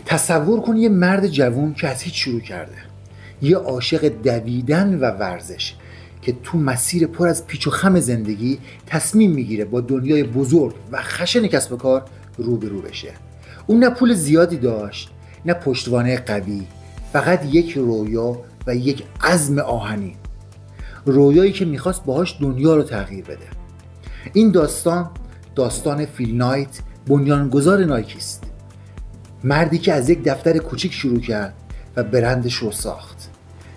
تصور کن یه مرد جوون که از هیچ شروع کرده، یه عاشق دویدن و ورزش که تو مسیر پر از پیچ و خم زندگی تصمیم میگیره با دنیای بزرگ و خشن کسب و کار روبرو بشه. اون نه پول زیادی داشت نه پشتوانه قوی، فقط یک رویا و یک عزم آهنین، رویایی که میخواست باهاش دنیا رو تغییر بده. این داستان فیل نایت، بنیانگذار نایکی است. مردی که از یک دفتر کوچیک شروع کرد و برندش رو ساخت،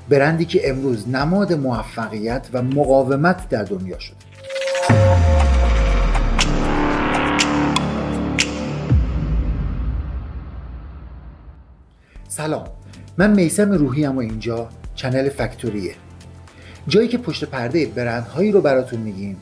برندی که امروز نماد موفقیت و مقاومت در دنیا شد. سلام، من میثم روحیم و اینجا چنل فکتوریه، جایی که پشت پرده برندهایی رو براتون میگیم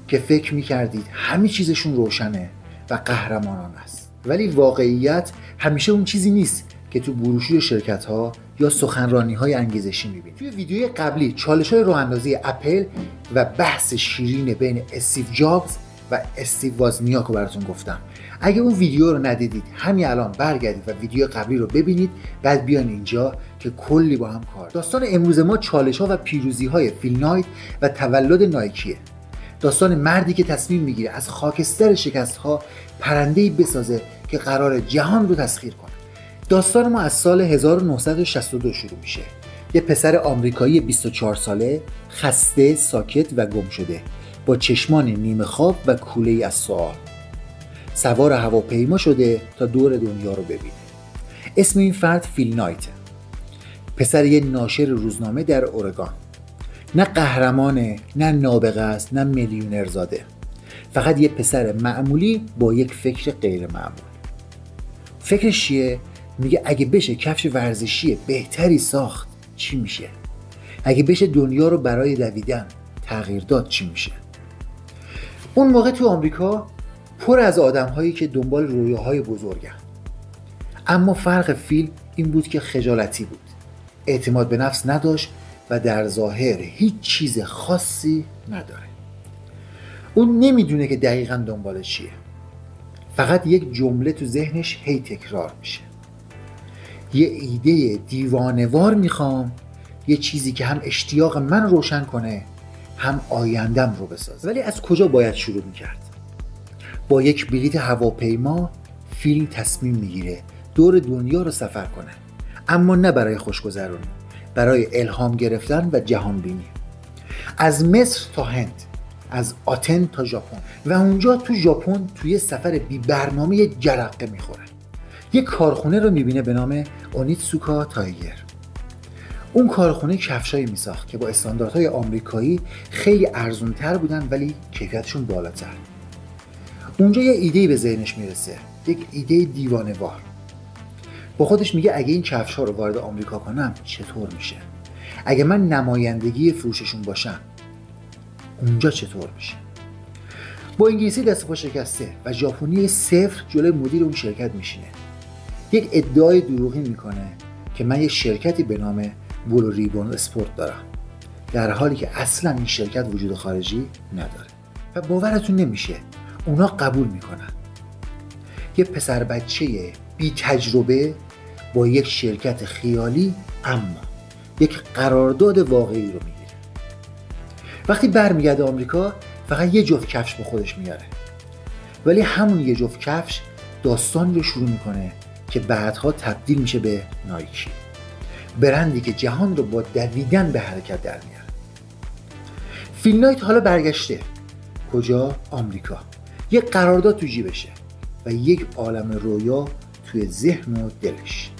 که فکر میکردید همه چیزشون روشنه و قهرمانان است، ولی واقعیت همیشه اون چیزی نیست که تو بروشور شرکت‌ها یا سخنرانی‌های انگیزشی می‌بینید. توی ویدیوی قبلی چالش‌های راه‌اندازی اپل و بحث شیرین بین استیو جابز و استیو وازنیاک رو براتون گفتم. اگه اون ویدیو رو ندیدید همین الان برگردید و ویدیو قبلی رو ببینید، بعد بیان اینجا که کلی با هم کار. داستان امروز ما چالش‌ها و پیروزی‌های فیل نایت و تولد نایکیه. داستان مردی که تصمیم میگیره از خاکستر شکست‌ها پرنده‌ای بسازه که قرار جهان رو تسخیر کنه. داستان ما از سال 1962 شروع میشه. یه پسر آمریکایی 24 ساله، خسته، ساکت و گم شده، با چشمان نیمه خواب و کوله‌ای از سوال، سوار هواپیما شده تا دور دنیا رو ببینه. اسم این فرد فیل نایت، پسر یه ناشر روزنامه در اورگان. نه قهرمانه، نه نابغه است، نه میلیونر زاده، فقط یه پسر معمولی با یک فکر غیر معمول. فکرش چیه؟ میگه اگه بشه کفش ورزشی بهتری ساخت چی میشه؟ اگه بشه دنیا رو برای دویدن تغییر داد چی میشه؟ اون موقع تو آمریکا پر از آدم‌هایی که دنبال رویاهای بزرگن، اما فرق فیل این بود که خجالتی بود، اعتماد به نفس نداشت و در ظاهر هیچ چیز خاصی نداره. اون نمیدونه که دقیقاً دنبال چیه، فقط یک جمله تو ذهنش هی تکرار میشه: یه ایده دیوانه‌وار میخوام، یه چیزی که هم اشتیاق من روشن کنه هم آیندم رو بسازه. ولی از کجا باید شروع میکرد؟ با یک بلیط هواپیما فیل تصمیم میگیره دور دنیا رو سفر کنه، اما نه برای خوشگذرونی، برای الهام گرفتن و جهان بینی. از مصر تا هند، از آتن تا ژاپن، و اونجا تو ژاپن توی سفر بی برنامه جرقه میخوره. یک کارخونه رو میبینه به نام اونیتسوکا تایگر. اون کارخونه کفشایی میساخت که با استانداردهای آمریکایی خیلی ارزونتر بودن ولی کیفیتشون بالاتر. اونجا یه ایده‌ای به ذهنش میرسه، یک ایده دیوانه‌وار. با خودش میگه اگه این کفش‌ها رو وارد آمریکا کنم چطور میشه؟ اگه من نمایندگی فروششون باشم اونجا چطور میشه؟ با انگلیسی دست پا شکسته و ژاپنی صفر جلوی مدیر اون شرکت میشینه. یک ادعای دروغی میکنه که من یک شرکتی به نام بلو ریبون اسپورت دارم، در حالی که اصلا این شرکت وجود خارجی نداره. و باورتون نمیشه اونا قبول میکنن. یه پسر بچه بی تجربه با یک شرکت خیالی اما یک قرارداد واقعی رو میگیره. وقتی برمیگرده آمریکا فقط یه جفت کفش با خودش میاره، ولی همون یه جفت کفش داستانی رو شروع میکنه که بعدها تبدیل میشه به نایکی، برندی که جهان رو با دویدن به حرکت در میاره. فیل نایت حالا برگشته. کجا؟ آمریکا. یک قرارداد تو جیبشه و یک عالم رویا توی ذهن و دلش،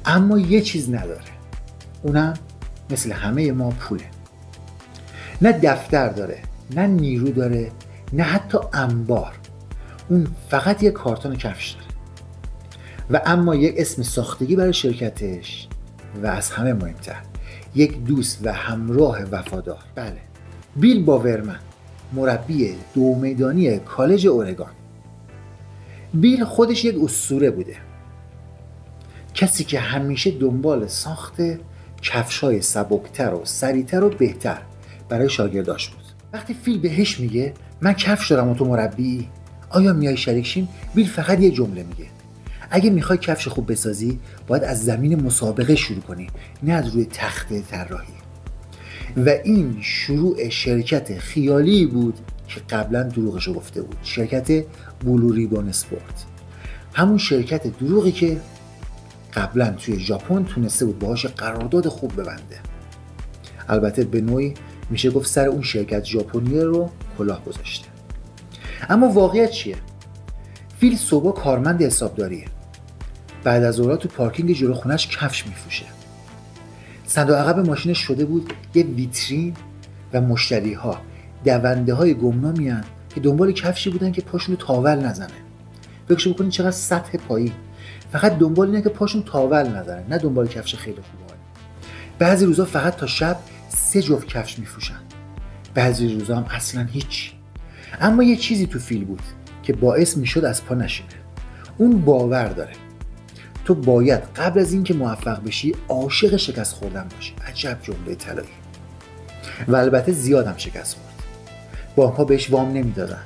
اما یه چیز نداره، اونم مثل همه ما پوله. نه دفتر داره، نه نیرو داره، نه حتی انبار. اون فقط یک کارتون کفش داره و اما یک اسم ساختگی برای شرکتش و از همه مهمتر یک دوست و همراه وفادار. بله، بیل باورمن، مربی دو میدانی کالج اورگان. بیل خودش یک اسطوره بوده، کسی که همیشه دنبال ساخت کفشای سبکتر و سریعتر و بهتر برای شاگرداش بود. وقتی فیل بهش میگه من کفش دارم و تو مربی، آیا میای شریک شیم؟ بیل فقط یه جمله میگه: اگه میخوای کفش خوب بسازی باید از زمین مسابقه شروع کنی، نه از روی تخته طراحی. و این شروع شرکت خیالی بود که قبلا دروغشو گفته بود، شرکت بلو ریبون اسپورت. همون شرکت دروغی که قبلا توی ژاپن تونسته بود باهاش قرارداد خوب ببنده. البته به نوعی میشه گفت سر اون شرکت ژاپنی رو کلاه گذاشته. اما واقعیت چیه؟ فیل صبح کارمند حسابداریه. بعد از ظهر تو پارکینگ جلو خونش کفش میفروشه. صندوق عقب ماشینش شده بود یه ویترین و مشتری‌ها دونده گمنامی‌ان که دنبال کفشی بودن که پاشون تاول نزنه. فکرشو بکنین چقدر سطح پایین. فقط دنبال اینه که پاشون تاول نزنه، نه دنبال کفش خیلی خوبه. بعضی روزا فقط تا شب 3 جفت کفش میفروشن. بعضی روزا هم اصلا هیچ. اما یه چیزی تو فیل بود که باعث میشد از پا نشینه. اون باور داره تو باید قبل از اینکه موفق بشی عاشق شکست خوردن باشی. عجب جمله طلایی. و البته زیادم شکست خورد. بانک‌ها بهش وام نمیدادن.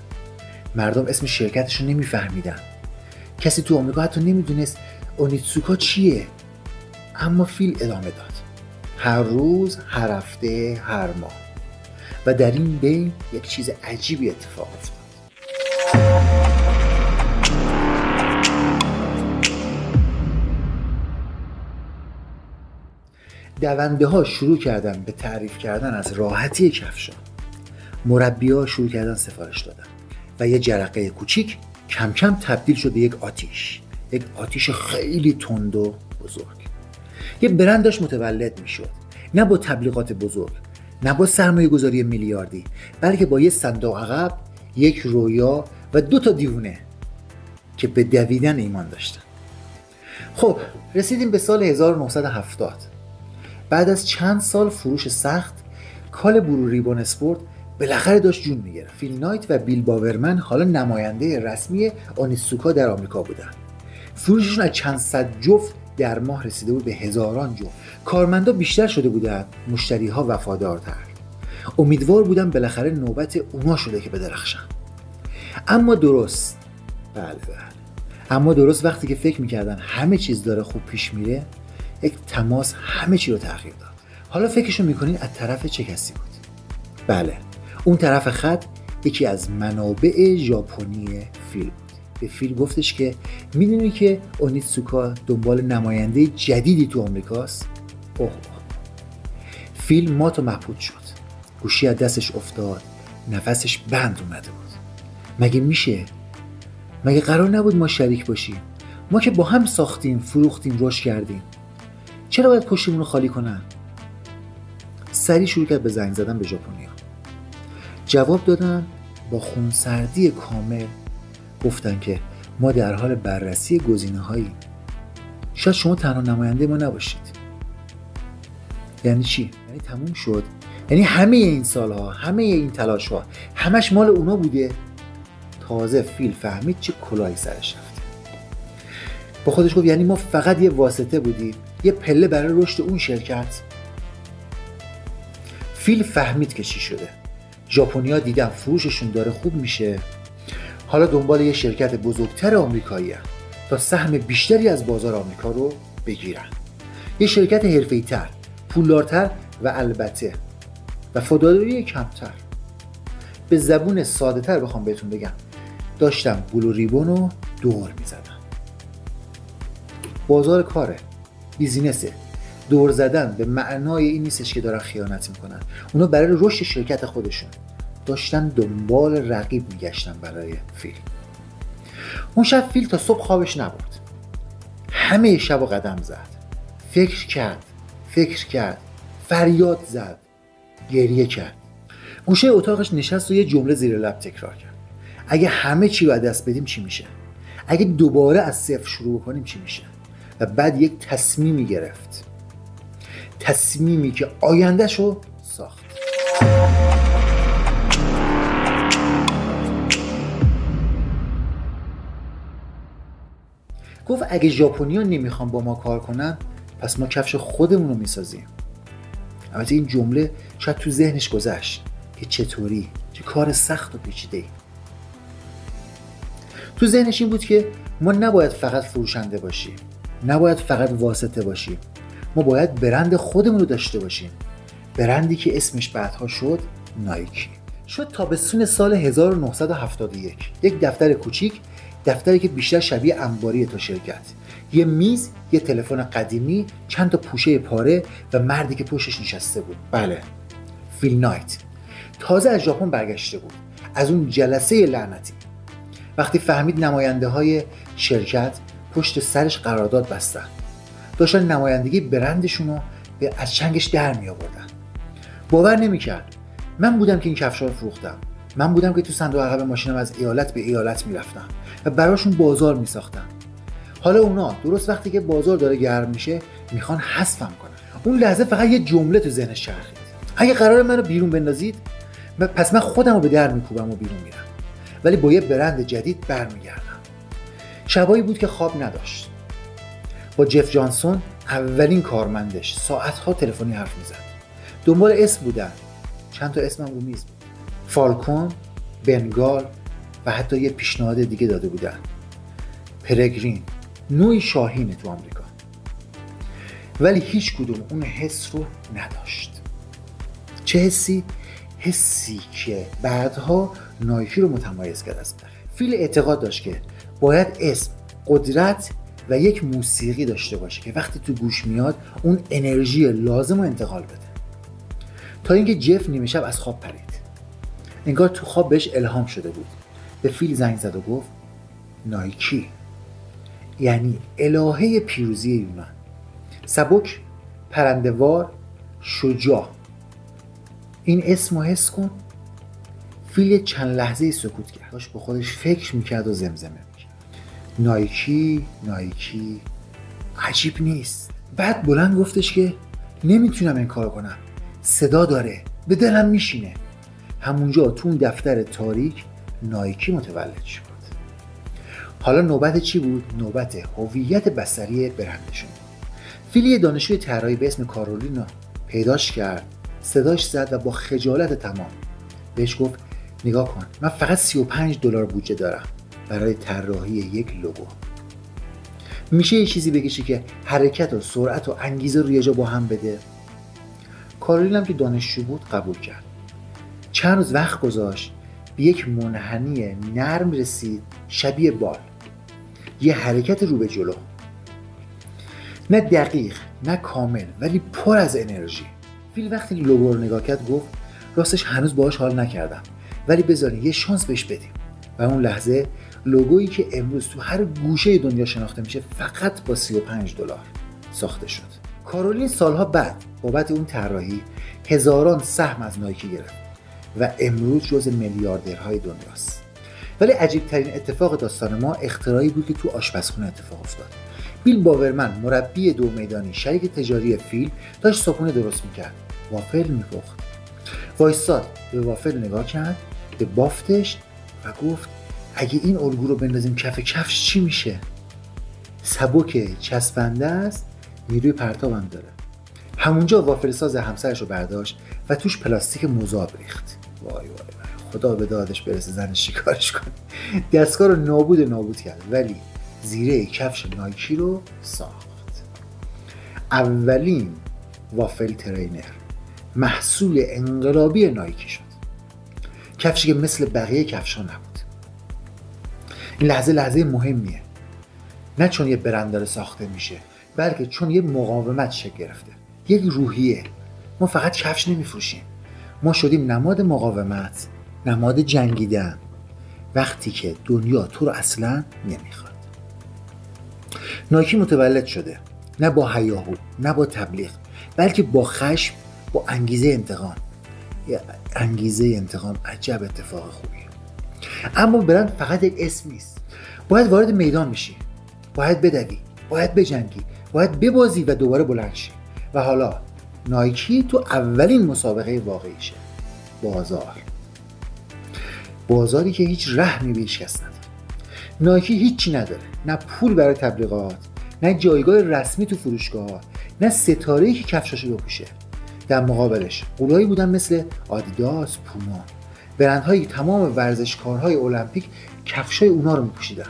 مردم اسم شرکتش رو نمیفهمیدن. کسی تو آمریکا حتی نمیدونست اونیتسوکا چیه. اما فیل ادامه داد. هر روز، هر هفته، هر ماه. و در این بین یک چیز عجیبی اتفاق افتاد. دونده ها شروع کردن به تعریف کردن از راحتی کفشا. مربی ها شروع کردن سفارش دادن و یه جرقه کوچیک کم کم تبدیل شد به یک آتیش خیلی تند و بزرگ. یه برند داشت متولد میشد، نه با تبلیغات بزرگ، نه با سرمایه گذاری میلیاردی، بلکه با یه صندوق عقب، یک رویا و 2 تا دیوونه که به دویدن ایمان داشتن. خب رسیدیم به سال 1970. بعد از چند سال فروش سخت، کال بلو ریبون اسپورت بالاخره داشت جون میگرفت. فیل نایت و بیل باورمن حالا نماینده رسمی اونیتسوکا در آمریکا بودن. فروششون از چند صد جفت در ماه رسیده بود به هزاران جفت. کارمندا بیشتر شده بودن، مشتری‌ها وفادارتر. امیدوار بودن بالاخره نوبت اونا شده که بدرخشن. اما درست وقتی که فکر میکردن همه چیز داره خوب پیش میره، یک تماس همه چی رو تغییر داد. حالا فکرشو میکنین از طرف چه کسی بود؟ بله، اون طرف خط یکی از منابع ژاپنی فیل بود. به فیل گفتش که میدونی که اونیتسوکا دنبال نماینده جدیدی تو آمریکاست؟ فیل مات و مبهوت شد. گوشی از دستش افتاد، نفسش بند اومده بود. مگه میشه؟ مگه قرار نبود ما شریک باشیم؟ ما که با هم ساختیم، فروختیم، رشد کردیم. چرا باید پشتمون رو خالی کنن؟ سریع شروع کرد به زنگ زدن به ژاپنیا. جواب دادن با خونسردی کامل. گفتن که ما در حال بررسی گزینه‌هایی. شاید شما تنها نماینده ما نباشید. یعنی چی؟ یعنی تموم شد. یعنی همه این سالها، همه این تلاش‌ها، همش مال اونا بوده. تازه فیل فهمید چه کلاهی سرش رفته. با خودش گفت یعنی ما فقط یه واسطه بودیم، یه پله برای رشد اون شرکت. فیل فهمید که چی شده. ژاپنیا دیدن فروششون داره خوب میشه، حالا دنبال یه شرکت بزرگتر آمریکایی هستن تا سهم بیشتری از بازار آمریکا رو بگیرن. یه شرکت حرفه‌ای‌تر، پولدارتر و البته وفاداری کمتر. به زبون ساده‌تر بخوام بهتون بگم، داشتم بلو ریبون رو دور میزدم. بازار کاره، بیزینسه. دور زدن به معنای این نیستش که دارن خیانت میکنن. اونا برای رشد شرکت خودشون داشتن دنبال رقیب میگشتن برای فیل. اون شب فیل تا صبح خوابش نبرد. همه شب قدم زد. فکر کرد، فریاد زد، گریه کرد. گوشه اتاقش نشست و یه جمله زیر لب تکرار کرد. اگه همه چی رو از دست بدیم چی میشه؟ اگه دوباره از صفر شروع کنیم چی میشه؟ و بعد یک تصمیمی گرفت. تصمیمی که آینده‌ش رو ساخت. گفت اگه ژاپنیا نمیخوان با ما کار کنن، پس ما کفش خودمون رو میسازیم. البته این جمله شاید تو ذهنش گذشت که چطوری، چه کار سخت و پیچیده‌ای. تو ذهنش این بود که ما نباید فقط فروشنده باشیم، نباید فقط واسطه باشیم، ما باید برند خودمون رو داشته باشیم. برندی که اسمش بعدها شد نایکی. شد تابستون سال 1971. یک دفتر کوچیک، دفتری که بیشتر شبیه انباری تا شرکت. یه میز، یه تلفن قدیمی، چند تا پوشه پاره و مردی که پشتش نشسته بود. بله، فیل نایت. تازه از ژاپن برگشته بود، از اون جلسه لعنتی. وقتی فهمید نماینده های شرکت پشت سرش قرارداد بستن، داشتن نمایندگی برندشون رو از چنگش در می آوردن. باور نمی‌کرد. من بودم که این کفشا رو فروختم. من بودم که تو صندوق عقب ماشینم از ایالت به ایالت میرفتم و براشون بازار میساختم. حالا اونا درست وقتی که بازار داره گرم میشه میخوان حذفم کنن. اون لحظه فقط یه جمله تو ذهنش چرخید: اگه قرار منو بیرون بندازید، پس من خودم رو به در میکوبم و بیرون میرم، ولی با یه برند جدید برمیگردم. شبایی بود که خواب نداشت. با جف جانسون، اولین کارمندش، ساعتها تلفنی حرف میزد. دنبال اسم بودن. چند تا اسمم رو میز بود. فالکون، بنگال و حتی یه پیشنهاد دیگه داده بودن. پرگرین، نوعی شاهینه تو آمریکا. ولی هیچ کدوم اون حس رو نداشت. چه حسی؟ حسی که بعدها نایکی رو متمایز کرد از بقیه. فیل اعتقاد داشت که باید اسم، قدرت و یک موسیقی داشته باشه که وقتی تو گوش میاد اون انرژی لازم رو انتقال بده. تا اینکه جف نیمه شب از خواب پرید. انگار تو خواب بهش الهام شده بود. به فیل زنگ زد و گفت نایکی، یعنی الهه پیروزی یونان. سبک، پرنده‌وار، شجاع. این اسمو حس کن. فیل چند لحظه سکوت کرد. داشت با خودش فکر میکرد و زمزمه میکرد: نایکی، نایکی، عجیب نیست. بعد بلند گفتش که نمیتونم این کارو کنم. صدا داره، به دلم میشینه. همونجا تو اون دفتر تاریک نایکی متولد شد. حالا نوبت چی بود؟ نوبت هویت بصری برندشون. فیل یه دانشجوی طراحی به اسم کارولینا پیداش کرد، صداش زد و با خجالت تمام بهش گفت نگاه کن، من فقط $35 بودجه دارم برای طراحی یک لوگو. میشه یه چیزی بکشی که حرکت و سرعت و انگیزه رو یه جا با هم بده؟ کارولین هم که دانشجو بود قبول کرد. چند روز وقت گذاشت، به یک منحنی نرم رسید شبیه بال. یه حرکت رو به جلو، نه دقیق نه کامل ولی پر از انرژی. فیل وقتی لوگو رو نگاه کرد گفت راستش هنوز باهاش حال نکردم، ولی بذارین یه شانس بهش بدیم. و اون لحظه لوگویی که امروز تو هر گوشه دنیا شناخته میشه فقط با $35 ساخته شد. کارولین سالها بعد بابت اون طراحی هزاران سهم از نایکی گرفت و امروز جز میلیاردرهای دنیاست. ولی عجیب ترین اتفاق داستان ما اختراعی بود که تو آشپزخونه اتفاق افتاد. بیل باورمن، مربی دو میدانی شریک تجاری فیل، داشت صبحونه درست میکرد. وافل میپخت. وایستاد، به وافل نگاه کرد، به بافتش و گفت اگه این الگو رو بندازیم کف کفش چی میشه؟ سبک، چسبنده است، نیروی پرتابم داره. همونجا وافل ساز همسرش رو برداشت و توش پلاستیک مذاب ریخت. وای وای وای، خدا به دادش برسه زنش چیکارش کنه. دستگاه رو نابود کرد ولی زیره کفش نایکی رو ساخت. اولین وافل ترینر، محصول انقلابی نایکی شد. کفشی که مثل بقیه کفشا نبود. این لحظه مهمیه، نه چون یه برند داره ساخته میشه، بلکه چون یه مقاومت شکل گرفته، یک روحیه. ما فقط کفش نمیفروشیم، ما شدیم نماد مقاومت، نماد جنگیدن وقتی که دنیا تو رو اصلا نمیخواد. نایکی متولد شده نه با هیاهو، نه با تبلیغ، بلکه با خشم، با انگیزه انتقام. یه انگیزه انتقام عجب اتفاق خوبیه. اما برند فقط یک اسم نیست. باید وارد میدان بشی، باید بدوی، باید بجنگی، باید ببازی و دوباره بلند شی. و حالا نایکی تو اولین مسابقه واقعیشه. بازاری که هیچ رحمی به هیچ کس نداره. نایکی هیچی نداره، نه پول برای تبلیغات، نه جایگاه رسمی تو فروشگاه، نه ستاره‌ای که کفشاشو بپوشه. در مقابلش قولایی بودن مثل آدیداس، پوما، برندهایی تمام ورزشکارهای المپیک کفشای اونا رو میپوشیدن.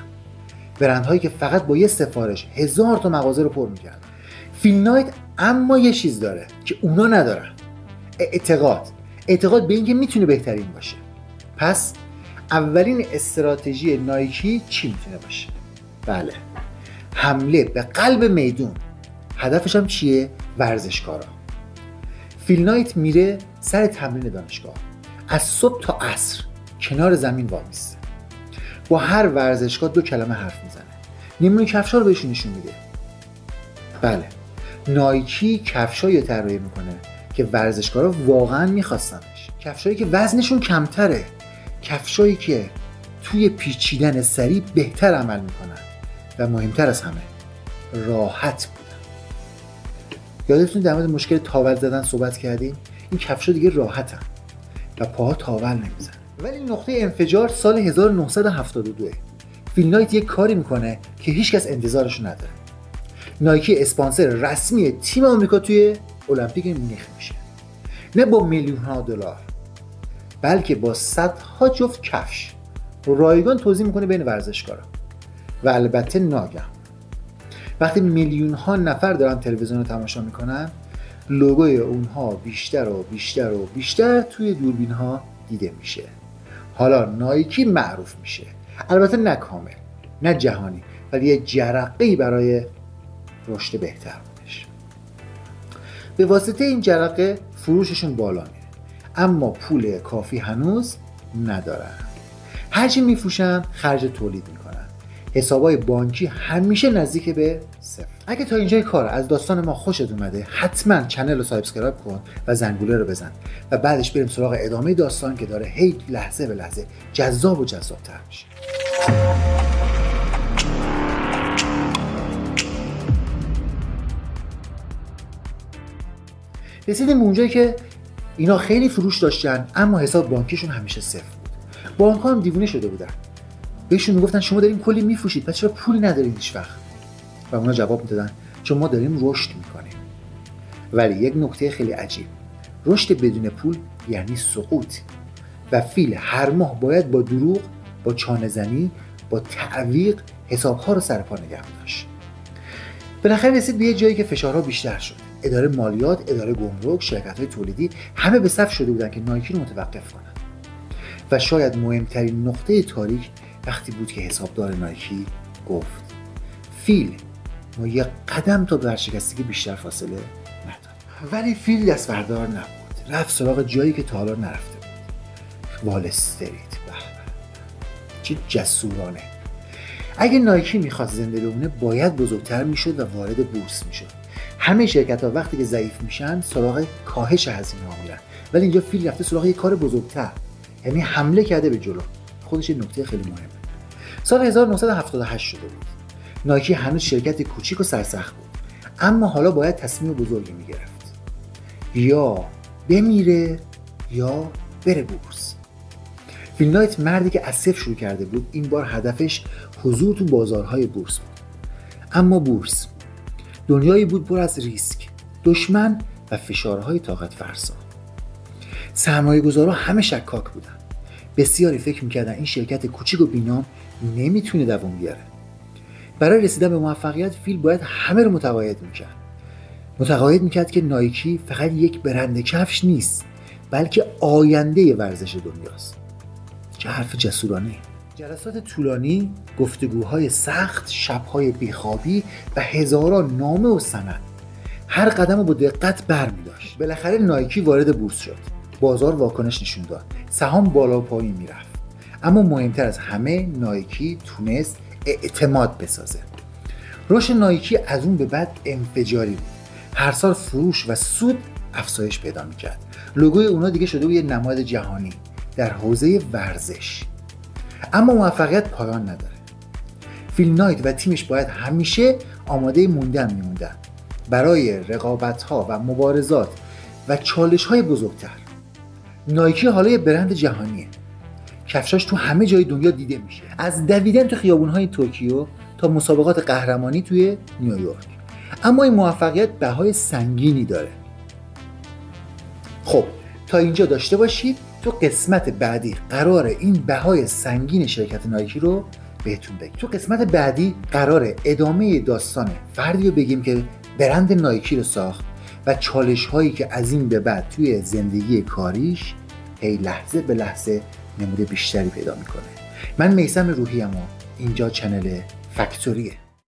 برندهایی که فقط با یه سفارش 1000 تا مغازه رو پر میکردن. فیل نایت اما یه چیز داره که اونا ندارن. اعتقاد به اینکه میتونه بهترین باشه. پس اولین استراتژی نایکی چی میتونه باشه؟ بله، حمله به قلب میدون. هدفش هم چیه؟ ورزشکارا. فیل نایت میره سر تمرین دانشگاه، از صبح تا عصر کنار زمین وامیسته، با هر ورزشکار 2 کلمه حرف میزنه، نمونه کفشا رو بهشون نشون میده. بله، نایکی کفشایی طراحی میکنه که ورزشکارا واقعا میخواستنش، کفشایی که وزنشون کمتره، کفشایی که توی پیچیدن سریع بهتر عمل میکنن و مهمتر از همه راحت بودن. یادتون در مورد مشکل تاول زدن صحبت کردیم؟ این کفشا دیگه راحتن و پاها تاول نمیزنن. ولی نقطه انفجار سال 1972. فیل نایت یک کاری میکنه که هیچکس انتظارش نداره. نایکی اسپانسر رسمی تیم آمریکا توی المپیک مونیخ میشه. نه با میلیون‌ها دلار، بلکه با صدها جفت کفش رایگان توزیع میکنه بین ورزشکارا. و البته ناگهان وقتی میلیون‌ها نفر دارن تلویزیون رو تماشا میکنن، لوگوی اونها بیشتر و بیشتر و بیشتر توی دوربین‌ها دیده میشه. حالا نایکی معروف میشه، البته نه کامل، نه جهانی، ولی یه جرقه‌ای برای رشد بهتر بودش. به واسطه این جرقه فروششون بالا میره، اما پول کافی هنوز ندارن. هرچی میفروشن خرج تولید میکنن. حسابای بانکی همیشه نزدیک به صفر. اگه تا اینجای کار از داستان ما خوشت اومده، حتما کانال رو سابسکرایب کن و زنگوله رو بزن و بعدش بریم سراغ ادامه داستان که داره هی لحظه به لحظه جذاب و جذاب‌تر میشه. رسیدیم به اونجایی که اینا خیلی فروش داشتن اما حساب بانکیشون همیشه صفر بود. بانک‌ها هم دیوونه شده بودن. بهشون میگفتن شما دارین کلی میفروشید، پس چرا پول ندارین هیچ وقت؟ و اونا جواب میدادن چون ما داریم رشد میکنیم. ولی یک نکته خیلی عجیب، رشد بدون پول یعنی سقوط. و فیل هر ماه باید با دروغ، با چانه زنی، با تعویق حسابها رو سر پا نگه داشت. بالاخره رسید به یه جایی که فشارها بیشتر شد. اداره مالیات، اداره گمرک، شرکت‌های تولیدی همه به صف شده بودن که نایکی رو متوقف کنن. و شاید مهمترین نقطه تاریک وقتی بود که حسابدار نایکی گفت فیل، ما یک قدم تا ورشکستگی بیشتر فاصله نداریم. ولی فیل دست بردار نبود، رفت سراغ جایی که تا حالا نرفته بود. وال استریت. چه جسورانه. اگه نایکی میخواد زنده بمونه باید بزرگتر میشد و وارد بورس میشد. همه شرکت ها وقتی که ضعیف میشن سراغ کاهش هزینه ها میرن، ولی اینجا فیل رفته سراغ یک کار بزرگتر، یعنی حمله کرده به جلو. خودش یه نکته خیلی مهمه. سال 1978 شده بود. نایکی هنوز شرکت کوچیک و سرسخت بود، اما حالا باید تصمیم بزرگی میگرفت. یا بمیره یا بره بورس. فیل نایت مردی که از صفر شروع کرده بود، این بار هدفش حضور تو بازارهای بورس بود. اما بورس دنیایی بود پر از ریسک، دشمن و فشارهای طاقت فرسا. سرمایه‌گذارا همه شکاک بودن. بسیاری فکر میکردن این شرکت کوچیک و بینام نمیتونه دوام بیاره. برای رسیدن به موفقیت فیل باید همه رو متقاعد میکرد که نایکی فقط یک برند کفش نیست، بلکه آینده ورزش دنیاست. چه حرف جسورانه. جلسات طولانی، گفتگوهای سخت، شبهای بیخوابی و هزاران نامه و سند. هر قدم رو با دقت برمی‌داشت. بالاخره نایکی وارد بورس شد. بازار واکنش نشون داد. سهام بالا و پایین میرفت. اما مهمتر از همه نایکی تونست اعتماد بسازه. رشد نایکی از اون به بعد انفجاری بود. هر سال فروش و سود افزایش پیدا می‌کرد. لوگوی اونا دیگه شده بود یه نماد جهانی در حوزه ورزش. اما موفقیت پایان نداره. فیل نایت و تیمش باید همیشه آماده موندن میموندن برای رقابت‌ها و مبارزات و چالش‌های بزرگتر. نایکی حالا یه برند جهانیه. کفشاش تو همه جای دنیا دیده میشه. از دویدن تو خیابون‌های توکیو تا مسابقات قهرمانی توی نیویورک. اما این موفقیت بهای سنگینی داره. خب تا اینجا داشته باشید تو قسمت بعدی قراره این بهای سنگین شرکت نایکی رو بهتون بگیم. تو قسمت بعدی قراره ادامه داستان فردی رو بگیم که برند نایکی رو ساخت و چالش هایی که از این به بعد توی زندگی کاریش هی لحظه به لحظه نمود بیشتری پیدا میکنه. من میثم روحی ام و اینجا چنل فکتوریه.